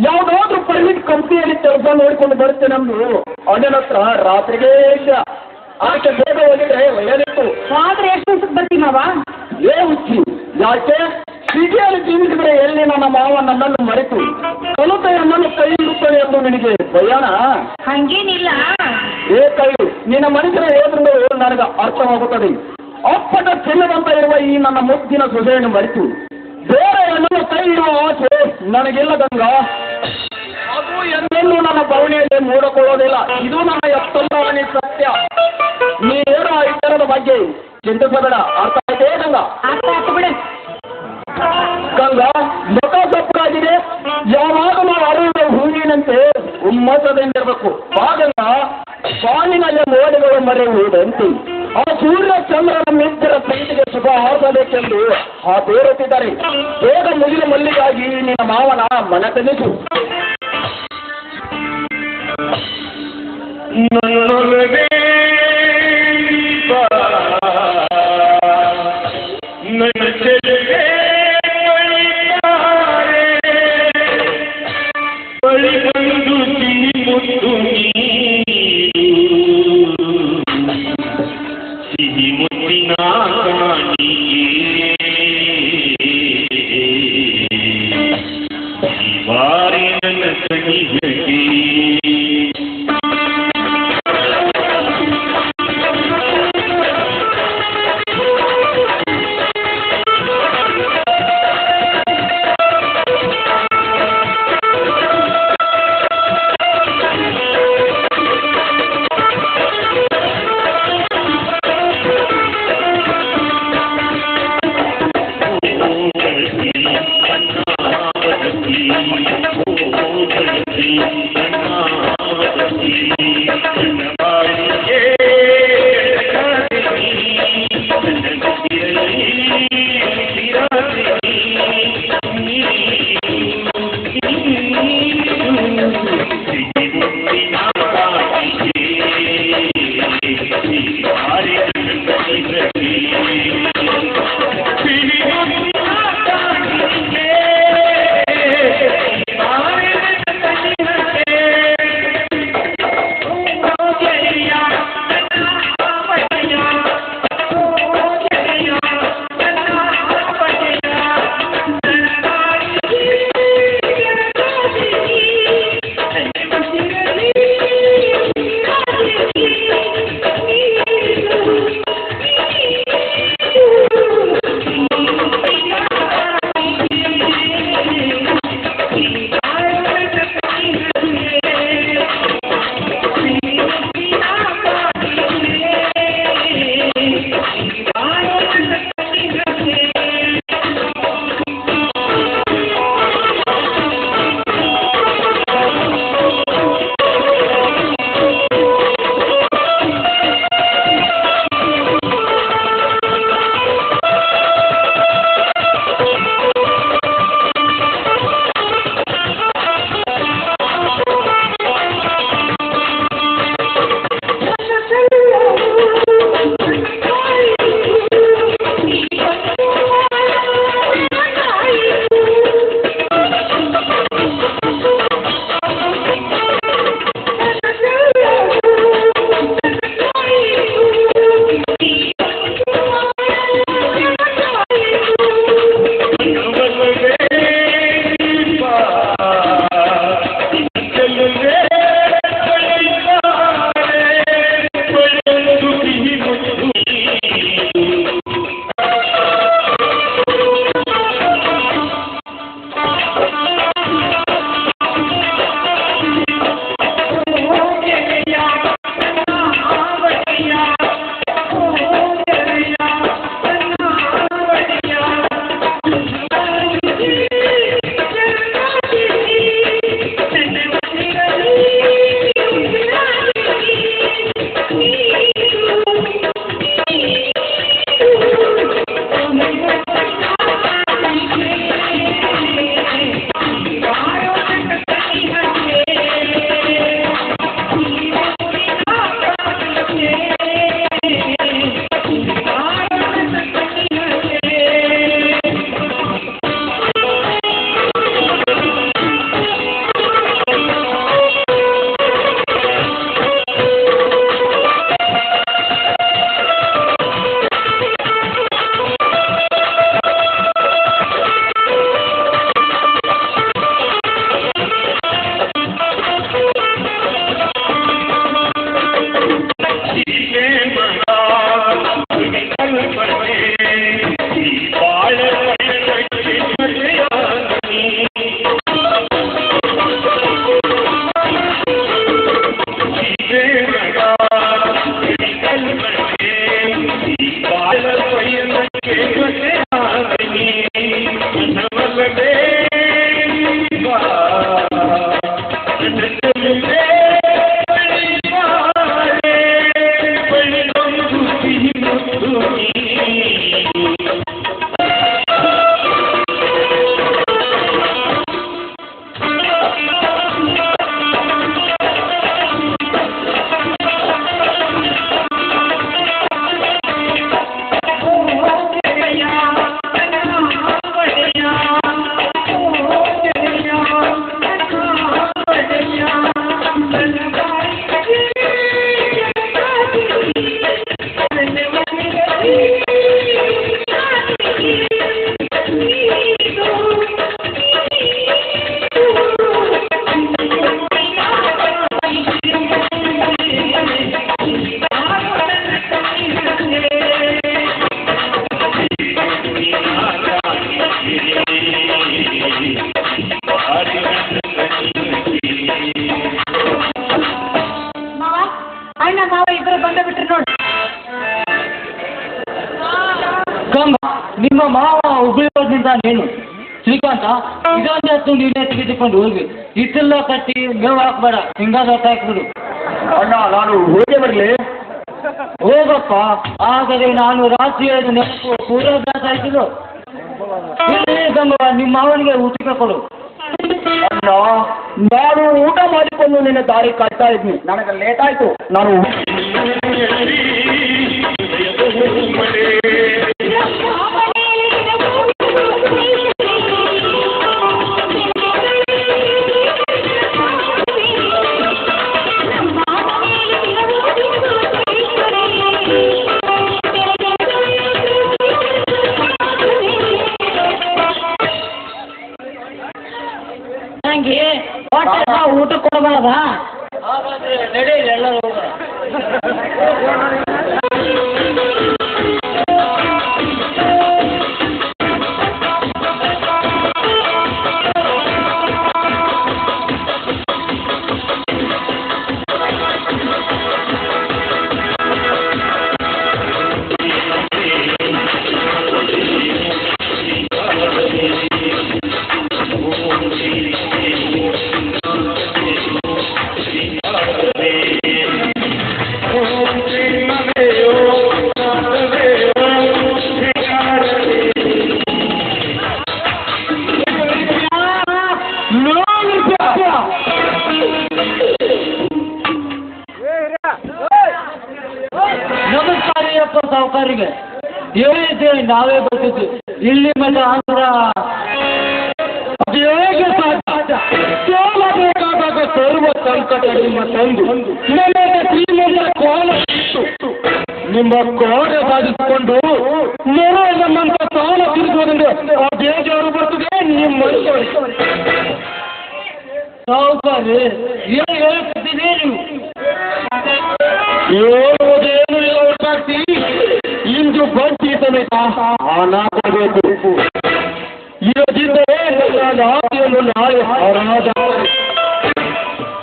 ಯಾವುದಾದ್ರೂ ಪ್ರೈವೇಟ್ ಕಂಪ್ನಿಯಲ್ಲಿ ಕೆಲಸ ನೋಡಿಕೊಂಡು ಬರುತ್ತೆ ನಮ್ದು ಅಣ್ಣನ ಹತ್ರ ರಾತ್ರಿಗೆ ಇಲ್ಲ ಅದಕ್ಕೆ ಬೇಗ ಹೋಗಿದ್ರೆ ಒಳ್ಳೆದಿತ್ತು ಆದ್ರೆ ಎಷ್ಟು ದಿವಸಕ್ಕೆ ಬರ್ತೀವಿ ಮಾವ ಏ ಹುಚ್ಚಿ ಯಾಕೆ ಸಿಟಿಯಲ್ಲಿ ಜೀವಿಸಿದ್ರೆ ಎಲ್ಲಿ ನನ್ನ ಮಾವ ನನ್ನನ್ನು ಮರೆತು ಕಲಿತ ನನ್ನನ್ನು ಕೈ ಇರುತ್ತದೆ ಎಂದು ನಿನಗೆ ಭಯಾನ ಹಂಗೇನಿಲ್ಲ ಏ ಕೈ ನಿನ್ನ ಮನುಷ್ಯನ ಹೇಳಿದ್ರೆ ನನಗೆ ಅರ್ಥವಾಗುತ್ತದೆ ಅಪ್ಪಟ ಚೆಲ್ಲದಂತ ಇರುವ ಈ ನನ್ನ ಮುದ್ದಿನ ಸೊಸೆಯನ್ನು ಮರೆತು ಬೇರೆ ನನ್ನನ್ನು ಕೈ ಇಡುವ ಆಸೆ ನನಗಿಲ್ಲ ಗಂಗ ಅದು ಎಂದೆಲ್ಲೂ ನನ್ನ ಭಾವನೆಯಲ್ಲಿ ಮೂಡಿಕೊಳ್ಳೋದಿಲ್ಲ ಇದು ನನ್ನ ಎತ್ತೊಂದವನಿ ಸತ್ಯ ನೀ ಹೇಳೋ ಈ ಥರದ ಬಗ್ಗೆ ಚಿಂತಿಸಬೇಡ ಅರ್ಥ ಆಯ್ತೇ ಗಂಗ ಅರ್ಥ ಆಯ್ತು ಬಿಡು ಗಂಗ ಮುಖ ಸಪ್ಪಗಾಗಿದೆ ಯಾವಾಗ ನಾವು ಅರಿಯುವ ಹೂವಿನಂತೆ ಉಮ್ಮಸದಿಂದಿರಬೇಕು ಭಾಗಂಗ ಬಾನಿನಲ್ಲಿ ಮೋಡಿಗಳು ಮರೆಯುವುದಂತೆ ಆ ಸೂರ್ಯ ಚಂದ್ರನ ಮಿತ್ರ ಪ್ರೀತಿಗೆ ಶುಭ ಹಾಸಬೇಕೆಂದು ಆ ಬೇರುತ್ತಿದ್ದಾರೆ ಬೇಗ ಮುಗಿದ ಮಲ್ಲಿಗಾಗಿ ನಿನ್ನ ಮಾವನ ಮನ ತೆನಿಸು ನಿಮ್ಮ ಮಾವ ಉಪಯೋಗದಿಂದ ನೀನು ಶ್ರೀಕಾಂತ ಇದೊಂದು ಎತ್ತು ನೀನೇ ತೆಗೆದುಕೊಂಡು ಹೋಗಿ ಇಷ್ಟೆಲ್ಲ ಕಟ್ಟಿ ಮೇವು ಹಾಕ್ಬೇಡ ಹಿಂಗಾದ ಹಾಕ್ಬಿಡು. ಅಣ್ಣ ನಾನು ಹೋಗಿ ಬರಲಿ. ಹೋಗಪ್ಪ, ಆದರೆ ನಾನು ರಾತ್ರಿ ಹೇಳಿದ ನೆನಪು ಪೂರ್ವಾಭ್ಯಾಸ ಆಯ್ತಿದ್ದು. ನಿಮ್ಮ ಮಾವನಿಗೆ ಊಟಕ್ಕೆ ಕೊಡು. ಅಣ್ಣ ನಾನು ಊಟ ಮಾಡಿಕೊಂಡು ನಿನ್ನ ದಾರಿ ಕಾಯ್ತಾ ಇದ್ನಿ, ನನಗೆ ಲೇಟ್ ಆಯ್ತು. ನಾನು ನಂಗೆ ಊಟ ಕೊಡಬಾರ್ದಾ? ಹಾಗಾದ್ರೆ ನಡೀಲಿ ಎಲ್ಲರೂ ಹೋಗೋಣ. ನಮಸ್ಕಾರಪ್ಪ ಸಾವುಕಾರಿಗೆ. ಹೇಳಿದ್ದೇವೆ ನಾವೇ ಬರ್ತಿದ್ವಿ ಇಲ್ಲಿ ಮನೆ ಆಂಧ್ರ ಹೇಗೆ ಸಾಧ್ಯ? ಸೋಲಬೇಕಾದಾಗ ಸರ್ವ ಸಂಕಟ ನಿಮ್ಮ ತಂದು ನನಗೆ ಶ್ರೀಮಂತ ಕೋಲ ಇಟ್ಟು ನಿಮ್ಮ ಕೋಣೆ ಸಾಧಿಸಿಕೊಂಡು ನೆರೆ ನಮ್ಮಂತ ಸಾಲ ತೀರಿಸುವುದೆಂದು ಆ ಬೇಜಾರು ಬರ್ತದೆ ನಿಮ್ಮ ಸಾವುಕಾರಿ. ಏನು ಹೇಳ್ತಿದ್ದೀನಿ ನೀವು? ಹೇಳುವುದೇನು ಇಲ್ಲ ಒಟ್ಟಾಗ್ತಿ. ಇಂದು ಬಡ್ಡಿ ಸಮೇತ ಹಣ ಕೊಡಬೇಕು. ಇರದಿದ್ದರೆ ನನ್ನ ಆಸ್ತಿಯನ್ನು ನಾಳೆ ಹರಾಜ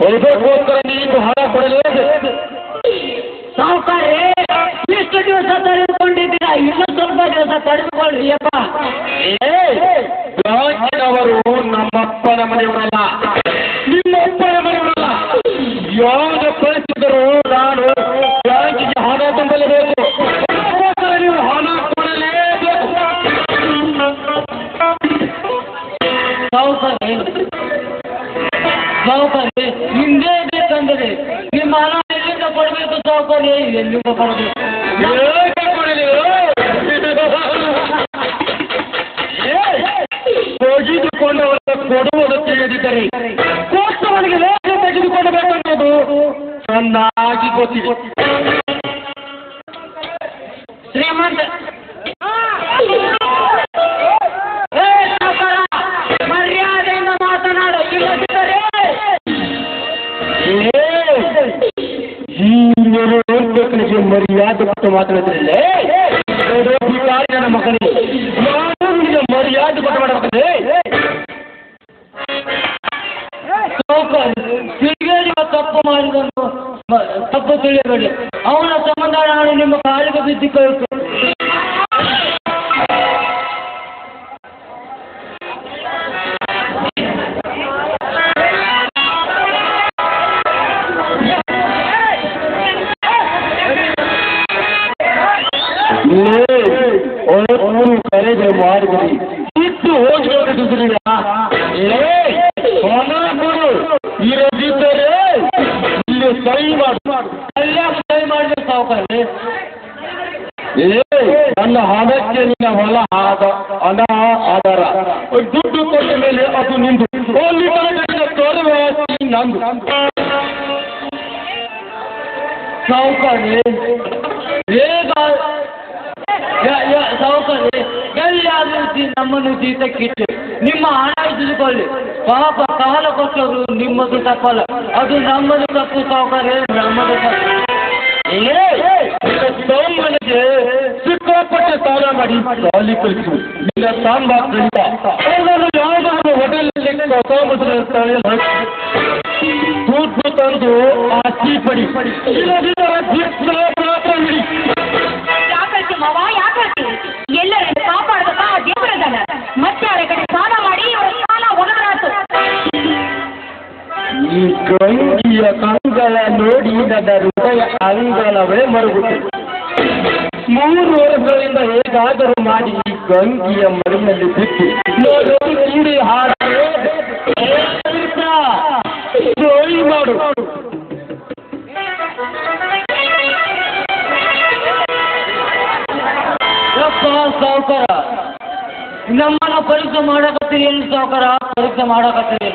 ಅದಕ್ಕೋಸ್ಕರ ನೀವು ಹಣ ಕೊಡಲೇಬೇಕು. ಸಾವುಕಾರಿ, ಇಷ್ಟು ದಿವಸ ತಡೆದುಕೊಂಡಿದ್ದೀರಾ, ಇನ್ನೂ ಸ್ವಲ್ಪ ದಿವಸ ತಡೆದುಕೊಳ್ಳಿ ಅಪ್ಪ. ಬ್ಯಾಂಕಿನವರು ನಮ್ಮಪ್ಪನ ಮನೆಯವರಲ್ಲ, ನಿಮ್ಮಪ್ಪನ ಮನೆಯವರಲ್ಲ. ಯಾವ ಪರಿಸ್ಥಿತಿಯರು ನಾನು ಬ್ಯಾಂಕಿಗೆ ಹಣ ತುಂಬಲೇಬೇಕು. ನೀವು ಹಣ ಕೊಡಲೇಬೇಕು. ಸಾವುಕಾರಿ, ಸಾವುಕಾರಿ ನಿಮ್ದೇ ಬೇಕಂದರೆ ನಿಮ್ಮ ಹಣ ಎಲ್ಲಿಂದ ಕೊಡಬೇಕು ಸಾವುಕಾರಿ? ಎಲ್ಲಿಂದ ಕೊಡಬೇಕು? ಹೇಗೆ ಕೊಡಲಿ? ತೆಗೆದುಕೊಂಡವರ ಕೊಡುವುದು ತಿಳಿದಿದ್ದರೆ ಕೊಟ್ಟವನಿಗೆ ಲೇಖ ತೆಗೆದುಕೊಳ್ಳಬೇಕನ್ನೋದು ಚೆನ್ನಾಗಿ ಗೊತ್ತಿದೆ. ಶ್ರೀಮಂತ ಮರ್ಯಾದೆಯಿಂದ ಮಾತನಾಡು, ಇಲ್ಲದಿದ್ದರೆ ಈ ಮರ್ಯಾದೆ ಕೊಟ್ಟು ಮಾತನಾಡಿದ್ರೆ ನನ್ನ ಮಗನಿಗೆ ನಾನು ನಿಮಗೆ ಮರ್ಯಾದೆ ಕೊಟ್ಟು ಮಾಡಬೇಕಂದ್ರೆ ತಪ್ಪು ಮಾಡಿದನು, ತಪ್ಪು ತಿಳಿಯಬೇಡಿ. ಅವನ ಸಂಬಂಧ ನಾನು ನಿಮ್ಮ ಕಾಲಿಗೆ ಬಿದ್ದಿಕೊಳ್ಳುತ್ತೆ. ಕರೆಗೆ ಮಾಡಿದ್ರಿ ಇತ್ತು ಹೋಗ್ಬೇಕಿದ್ರಿ. ಹಣ ಕೊಡು, ಇರದಿದ್ದರೆ ಇಲ್ಲಿ ಸಹಿ ಮಾಡು. ಅಲ್ಲೇ ಸಹಿ ಮಾಡಿದ್ರೆ ಸಾವುಕಾರಿ. ನನ್ನ ಹಣಕ್ಕೆ ನಿನ್ನ ಹೊಲ ಹಣ ಆಧಾರ. ದುಡ್ಡು ಕೊಟ್ಟ ಮೇಲೆ ಅದು ನಿಂದು. ಅಲ್ಲಿ ತನಕ ತೊರೆವ ನಂದು. ಸಾವುಕಾರಿ ಹೇಗ ಸಾವುಕಾರಿ ಎಲ್ಲಿಯಾದ್ರೂ ನಮ್ಮನ್ನು ಜೀತಕ್ಕಿಟ್ಟು ನಿಮ್ಮ ಹಣ ಇದ್ದುಕೊಳ್ಳಿ. ಪಾಪ ಕಾಲ ಕೊಟ್ಟರು ನಿಮ್ಮದು ತಪ್ಪಲ್ಲ, ಅದು ನಮ್ಮದು ತಪ್ಪು ಸಾವುಕಾರಿ, ನಮ್ಮದು ತಪ್ಪು. ಸೋಮನಿಗೆ ಸಿಕ್ಕಾಪಟ್ಟೆ ಸಾಲ ಮಾಡಿ ಸಾಲಿ ಕಲಿಸು. ನಿನ್ನ ಸಾಂಬಾರ್ ಗಣಿತ ಯಾವುದಾದ್ರು ಹೋಟೆಲ್ನಲ್ಲಿ ದುಡ್ಡು ತಂದು ಆಸ್ತಿ ಪಡಿ. ಯಾಕೆ ಮಾವ, ಯಾಕೆ ಎಲ್ಲರನ್ನು ಕಾಪಾಡೋದು ಗಂಗಿಯ ಕಂಗಳ ನೋಡಿ ನನ್ನ ಹೃದಯ ಅಂಗಳವೇ ಮರುಗುತ್ತದೆ. 3 ವರ್ಷಗಳಿಂದ ಹೇಗಾದರೂ ಮಾಡಿ ಈ ಗಂಗಿಯ ಮರಿಯಲ್ಲಿ ಬಿದ್ದು ಕಿಡಿ ಹಾಡೇ ಮಾಡು. ಸಾವುಕಾರ ನಮ್ಮನ್ನ ಪರೀಕ್ಷೆ ಮಾಡಕತ್ತೀರಿ ಎಲ್ಲಿ ಸಾವುಕಾರ? ಪರೀಕ್ಷೆ ಮಾಡಕತ್ತೀರಿ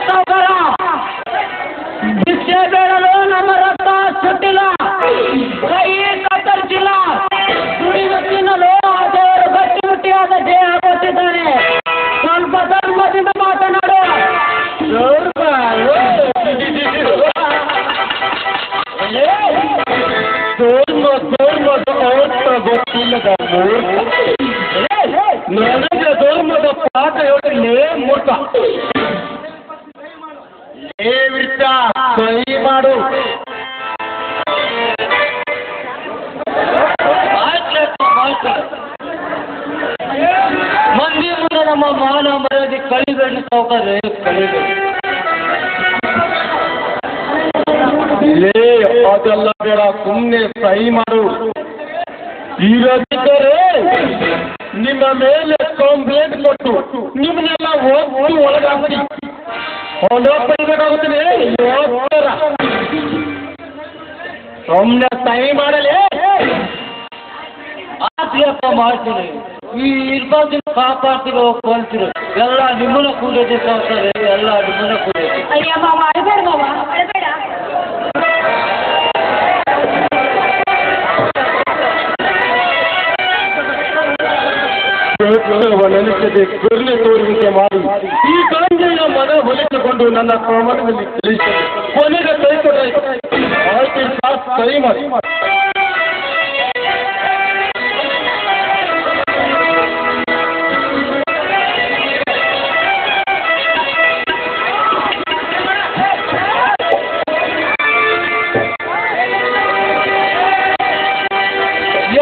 ಸಾವುಕಾರ. ಭಿಕ್ಷೆ ಬೇಡಲು ನಮ್ಮ ರಕ್ತ ಸುಟ್ಟಿಲ್ಲ, ಕೈ ಕತ್ತರಿಸಿಲ್ಲ, ದುಡಿದು ತಿನ್ನಲು ದೇವರು ಗಟ್ಟಿಮುಟ್ಟಿಯಾದ ದೇಹ ಕೊಟ್ಟಿದ್ದಾನೆ. ಸ್ವಲ್ಪ ಧರ್ಮದಿಂದ ಮಾತನಾಡು. ಗೊತ್ತಿಲ್ಲದ ನನಗೆ ಧರ್ಮದ ಪಾಠ ಹೇಳಿಲ್ಲೇ ಮೂರ್ಖ. ಸಹಿ ಮಾಡು. ಮಂದಿ ಮುಂದೆ ನಮ್ಮ ಮಾನ ಮರ್ಯಾದೆ ಕಳಿಬೇಡಿ ಸಾವುಕಾರ, ಕಳಿಬೇಡಿ. ಅದೆಲ್ಲ ಬೇಡ, ಸುಮ್ಮನೆ ಸಹಿ ಮಾಡು. ಇರದಿದ್ದರೆ ನಿಮ್ಮ ಮೇಲೆ ಕಂಪ್ಲೇಂಟ್ ಕೊಟ್ಟು ನಿಮ್ಮನ್ನೆಲ್ಲ ಹೋಗಿ ಒಳಗಾಗ್ತಿ ಹೊಂದೋಗ್ಬೇಕಾಗುತ್ತದೆ. ಸುಮ್ಮನೆ ಸಹಿ ಮಾಡಲೇ. ಆತ್ಮೀಯಪ್ಪ ಮಾಡ್ತೀನಿ. ಈ ಇರ್ಬಾರ್ದು ಕಾಪಾಡ್ತಿರೋ ಕೊಲ್ತಿರೋ ಎಲ್ಲ ನಿಮ್ಮನ್ನ ಕೂಡೈತೆ ಸಾವುಕಾರ, ಎಲ್ಲ ನಿಮ್ಮನ್ನ ಕೂಡೈತೆ. ಅಯ್ಯ ಮಾವ, ಅಳಬೇಡ ಮಾವ, ಅಳಬೇಡ. ನೆನಪಿದೆ ಕರುಣೆ ತೋರುವಿಕೆ ಮಾಡಿ ಈ ಗಂಗೆಯ ಮನ ಹೊಲಿಸಿಕೊಂಡು ನನ್ನ ಪ್ರಮಾಣದಲ್ಲಿ ತಿಳಿಸಿದೆ. ಕೊನೆಗೆ ಕೈ ಕೊಟ್ಟಾಯ್ತು. ಸಹಿ ಮಾಡಿ.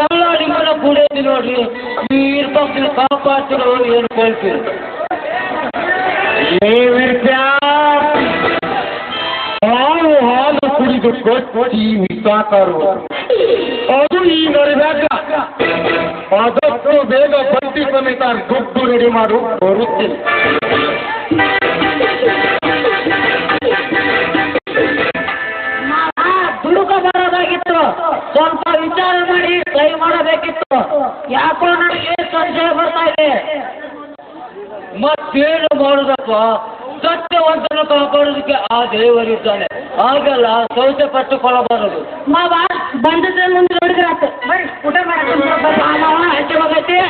ಎಲ್ಲ ನಿಮ್ಮನ್ನ ಕೂಡೈತಿ ನೋಡ್ರಿ. ಈ ಇರ್ಬಾರ್ದು ಕಾಪಾಡ್ತಿರೋ ಏನು ಕೇಳ್ತೀರಿ? ಹಾಲು ಕುಡಿದು ಕೊಚ್ಚಿ ಮಿಸಾಕಾರು ಅದು ಈ ನಡೆದಾಗ ಅದಕ್ಕೂ ಬೇಗ ಬಡ್ಡಿ ಸಮೇತ ದುಡ್ಡು ರೆಡಿ ಮಾಡು ಬರುತ್ತಿಲ್ಲ. ದುಡುಕ ಬರೋದಾಗಿತ್ತು, ಸ್ವಲ್ಪ ವಿಚಾರ ಮಾಡಿ ಸಹಿ ಮಾಡಬೇಕಿತ್ತು. ಯಾಕೋ ನನಗೆ ಸಂಶಯ ಬರ್ತಾ ಇದೆ. ಮತ್ತೇನು ಮಾಡುದಪ್ಪ? ಸತ್ಯವಂತನ ಕಾಪಾಡೋದಕ್ಕೆ ಆ ದೇವರಿದ್ದಾನೆ. ಹಾಗೆಲ್ಲ ಶೌಚ ಪಟ್ಟುಕೊಳ್ಳಬಾರದು. ಮಾವ ಬಂದದ ಮುಂದೆ ನೋಡಿದ್ರಾತು. ಬರ್ರಿ ಊಟ ಮಾಡಿ ಆಚೆ ಹೋಗೈತಿ.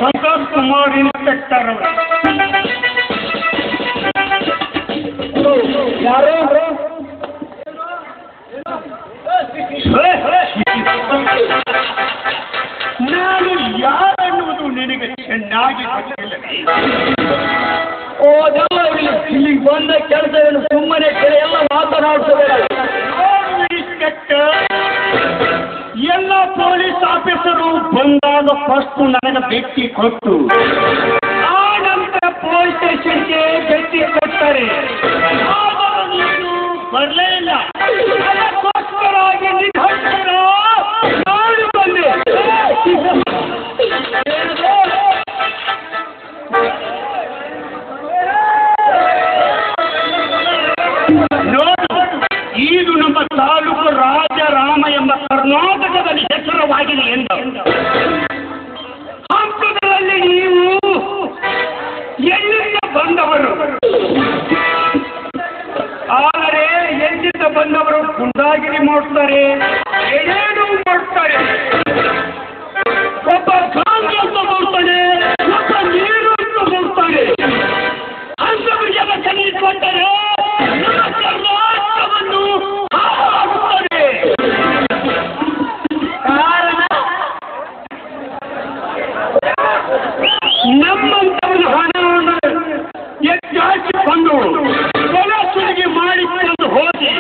ಸಂತೋಷ್ ಕುಮಾರ್ ಇನ್ಸ್ಪೆಕ್ಟರ್ ಯಾರು? ನಾನು ಯಾರನ್ನುವುದು ನಿನಗೆ ಚೆನ್ನಾಗಿ ಗೊತ್ತಿಲ್ಲ. ಇಲ್ಲಿ ಬಂದ ಕೆಲಸವನ್ನು ಸುಮ್ಮನೆ ಎಲ್ಲ ಮಾತನಾಡ್ತದೆ. ಇನ್ಸ್ಪೆಕ್ಟರ್, ಎಲ್ಲ ಪೊಲೀಸ್ ಆಫೀಸರು ಬಂದಾಗ ಫಸ್ಟ್ ನನಗೆ ಭೇಟಿ ಕೊಟ್ಟು ಆ ನಂತರ ಪೊಲೀಸ್ ಸ್ಟೇಷನ್ಗೆ ಭೇಟಿ ಕೊಡ್ತಾರೆ. ನೀನು ಬರಲೇ ಇಲ್ಲ. ಅದಕ್ಕೋಸ್ಕರಾಗಿ ನಿಧಾನ ನಾನು ಬಂದೆ. ಮುಖ್ಯವಾಗಿದೆ ಎಂದು. ಹಂತದಲ್ಲಿ ನೀವು ಎಲ್ಲಿಂದ ಬಂದವರು? ಆದರೆ ಎಲ್ಲಿಂದ ಬಂದವರು ಗುಂಡಾಗಿರಿ ಮಾಡ್ತಾರೆ, ಏನೇನು ಮಾಡ್ತಾರೆ. ಒಬ್ಬ ಗಾಂಧಿ ಅಂತ ಮಾಡ್ತಾನೆ, ಒಬ್ಬ ನೀರು ಅಂತ ಮಾಡ್ತಾನೆ. ಅಂಥವರಿಗೆ ಸಲ್ಲಿಸಿಕೊಂಡರೆ ರಾಷ್ಟ್ರವನ್ನು ಹಾಳಾಗುತ್ತದೆ. ಕಾರಣ ನಮ್ಮಂತವನ ಹಣವನ್ನು ಹೆಚ್ಚಾಕಿಕೊಂಡು ಕೊಲಸುಲಿಗೆ ಮಾಡಿಕೊಂಡು ಹೋಗಿ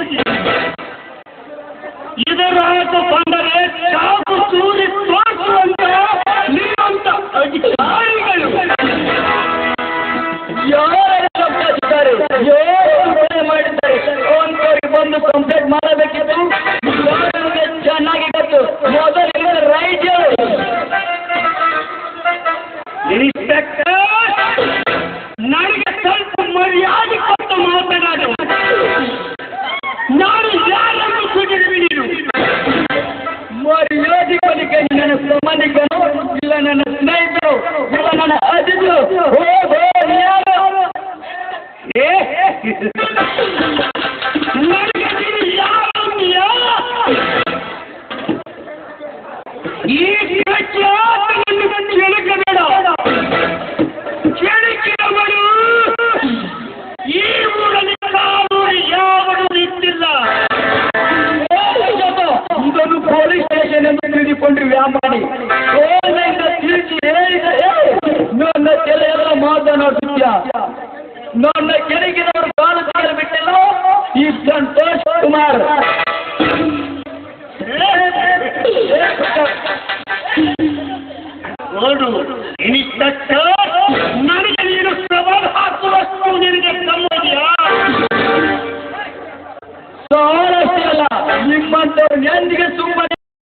ಇದರ ಅರ್ಥ ಬಂದರೆ ಚಾಕು ಸೂರಿ ತೋರಿಸುವಂತ ನಿಮ್ಮಂತ ಅಧಿಕಾರಿಗಳು ಯಾರು ತಪ್ಪಿದ್ದಾರೆ, ಯಾರು ಮಾಡಿದ್ದಾರೆ ಅಂತವ್ರಿಗೆ ಬಂದು ಕಂಪ್ಲೇಂಟ್ ಮಾಡಬೇಕಿತ್ತು. ಯಾರಿಗೆ ಚೆನ್ನಾಗಿ ಗೊತ್ತು, ಮೊದಲಿಗೆ ರೈಟ್ ಇನ್ಸ್ಪೆಕ್ಟರ್, ನನಗೆ ಸ್ವಲ್ಪ ಮರ್ಯಾದೆ ಕೊಟ್ಟು ಮಾತನಾಡು. ನಾನು ಯಾರನ್ನು ಸುಡಿಬಿಡಿರು? ಮರ್ಯಾದೆ ಕೊಲಿಕೆ ನನ್ನ ಸಂಬಂಧಿಕರು, ಇಲ್ಲ ನನ್ನ ಸ್ನೇಹಿತರು, ಇಲ್ಲ ನನ್ನ ಅತಿಥಿಗಳು. ನನಗೆ ನೀನು ಯಾರನ್ಯ? ಈ ಕೆಳಕನ್ನು ಕೆಳಕಬೇಡ. ಕೆಳಕಿನವನು ಈ ಊರಲ್ಲಿ ಕಾನೂನು ಯಾವನು ನಿಂತಿಲ್ಲ. ಇದನ್ನು ಪೊಲೀಸ್ ಸ್ಟೇಷನ್ ಎಂದು ತಿಳಿದುಕೊಂಡ್ರಿ ವ್ಯಾಪಾರಿ. ತಿಳಿಸಿ ಹೇಳಿದರೆ ನನ್ನ ಕೆಲೆಯೆಲ್ಲ ಮಾತನಾಡುತ್ತೀಯ. ನನ್ನ ಕೆಳಗಿನವರು ಕಾಲು ಕಾಲು ಬಿಟ್ಟಿಲ್ಲ. ಈ ಸಂತೋಷ್ ಕುಮಾರ್ ನೋಡು ಇನ್ಸ್ಪೆಕ್ಟರ್,